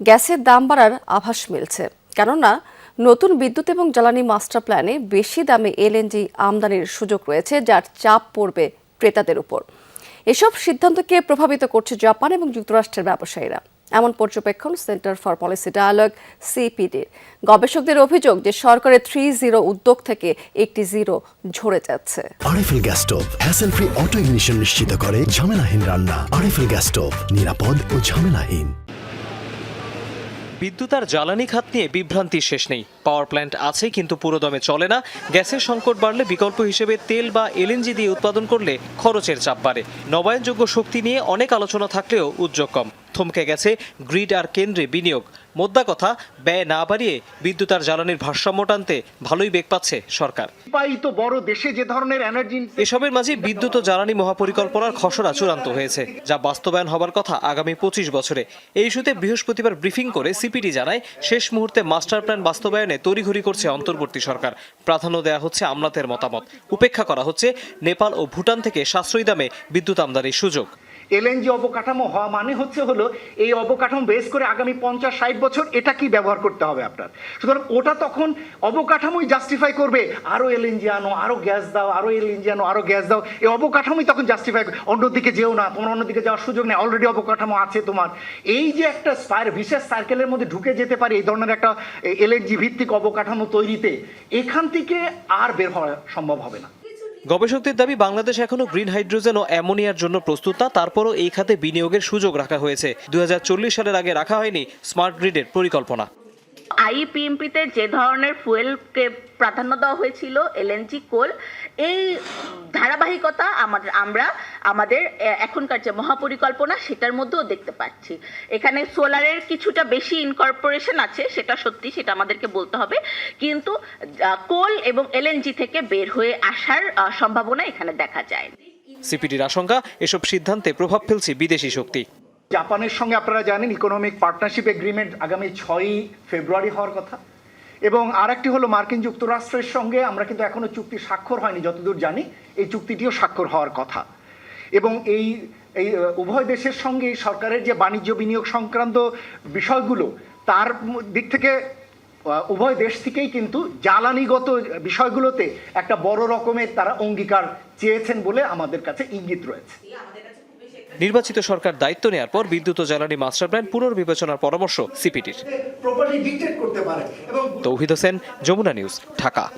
গ্যাসের দাম বাড়ার আভাস মিলছে, কেননা নতুন বিদ্যুৎ এবং জ্বালানি মাস্টার প্ল্যানে বেশি দামে এলএনজি আমদানির সুযোগ রয়েছে, যার চাপ পড়বে ক্রেতাদের উপর। এসব সিদ্ধান্তকে প্রভাবিত করছে জাপান এবং যুক্তরাষ্ট্রের ব্যবসায়ীরা। এমন পর্যবেক্ষণ সেন্টার ফর পলিসি ডায়ালগ সিপিডির। গবেষকদের অভিযোগ যে সরকারের 3-0 উদ্যোগ থেকে একটি 0 ঝরে যাচ্ছে। RFL gas stove hassle free auto ignition নিশ্চিত করে ঝামেলাহীন রান্না। আরএফএল গ্যাস স্টোভ নিরাপদ ও ঝামেলাহীন। বিদ্যুৎ আর জ্বালানি খাত নিয়ে বিভ্রান্তির শেষ নেই। পাওয়ার প্ল্যান্ট আছে কিন্তু পুরোদমে চলে না। গ্যাসের সংকট বাড়লে বিকল্প হিসেবে তেল বা এলএনজি দিয়ে উৎপাদন করলে খরচের চাপ বাড়ে। নবায়নযোগ্য শক্তি নিয়ে অনেক আলোচনা থাকলেও উদ্যোগ কম। থমকে গেছে গ্রিড আর কেন্দ্রে বিনিয়োগ। মোদ্দা কথা, ব্যয় না বাড়িয়ে বিদ্যুৎ আর জ্বালানির ভারসাম্য টানতে ভালোই বেগ পাচ্ছে সরকার। বড় দেশে যে ধরনের এনার্জি, এসবের মাঝে বিদ্যুৎ ও জ্বালানি মহাপরিকল্পনার খসড়া চূড়ান্ত হয়েছে, যা বাস্তবায়ন হবার কথা আগামী 25 বছরে। এই ইস্যুতে বৃহস্পতিবার ব্রিফিং করে সিপিডি জানায়, শেষ মুহূর্তে মাস্টার প্ল্যান বাস্তবায়নে তড়িঘড়ি করছে অন্তর্বর্তী সরকার। প্রাধান্য দেওয়া হচ্ছে আমলাদের মতামত, উপেক্ষা করা হচ্ছে নেপাল ও ভুটান থেকে সাশ্রয়ী দামে বিদ্যুৎ আমদানির সুযোগ। এলএনজি অবকাঠামো হওয়া মানে হলো এই অবকাঠামো বেস করে আগামী 50-60 বছর এটা কি ব্যবহার করতে হবে আপনার। সুতরাং ওটা তখন অবকাঠামোই জাস্টিফাই করবে, আরো এলএনজি আনো, আরো গ্যাস দাও, আরো এলএনজি আনো, আরো গ্যাস দাও। এই অবকাঠামোই তখন জাস্টিফাই, অন্যদিকে যেও না, তোমার অন্যদিকে যাওয়ার সুযোগ নেই, অলরেডি অবকাঠামো আছে তোমার। এই যে একটা বিশেষ সার্কেলের মধ্যে ঢুকে যেতে পারে এই ধরনের একটা এলএনজি ভিত্তিক অবকাঠামো তৈরিতে, এখান থেকে আর বের হওয়া সম্ভব হবে না। গবেষকদের দাবি, বাংলাদেশ এখনো গ্রিন হাইড্রোজেন ও অ্যামোনিয়ার জন্য প্রস্তুত না। তারপরও এই খাতে বিনিয়োগের সুযোগ রাখা হয়েছে। 2040 সালের আগে রাখা হয়নি স্মার্ট গ্রিডের পরিকল্পনা। আইপিএমপিতে যে ধরনের ফুয়েলকে প্রাধান্য দেওয়া হয়েছিল, এলএনজি, কোল, এই ধারাবাহিকতা আমরা আমাদের এখনকার যে মহাপরিকল্পনা সেটার মধ্যেও দেখতে পাচ্ছি। এখানে সোলারের কিছুটা বেশি ইনকর্পোরেশন আছে, সেটা সত্যি, সেটা আমাদেরকে বলতে হবে, কিন্তু কোল এবং এলএনজি থেকে বের হয়ে আসার সম্ভাবনা এখানে দেখা যায়। সিপিডির আশঙ্কা, এসব সিদ্ধান্তে প্রভাব ফেলছে বিদেশি শক্তি। জাপানের সঙ্গে আপনারা জানেন ইকোনমিক পার্টনারশিপ এগ্রিমেন্ট আগামী 6 ফেব্রুয়ারি হওয়ার কথা, এবং আরেকটি হলো মার্কিন যুক্তরাষ্ট্রের সঙ্গে আমরা কিন্তু এখনো চুক্তি স্বাক্ষর হয়নি, যতদূর জানি এই চুক্তিটিও স্বাক্ষর হওয়ার কথা। এবং এই উভয় দেশের সঙ্গে সরকারের যে বাণিজ্য বিনিয়োগ সংক্রান্ত বিষয়গুলো, তার দিক থেকে উভয় দেশ থেকেই কিন্তু জ্বালানিগত বিষয়গুলোতে একটা বড় রকমের তারা অঙ্গীকার চেয়েছেন বলে আমাদের কাছে ইঙ্গিত রয়েছে। নির্বাচিত সরকার দায়িত্ব নেওয়ার পর বিদ্যুৎ ও জ্বালানি মাস্টার প্ল্যান পুনর্বিবেচনার পরামর্শ সিপিডির। তৌহিদ হোসেন, যমুনা নিউজ, ঢাকা।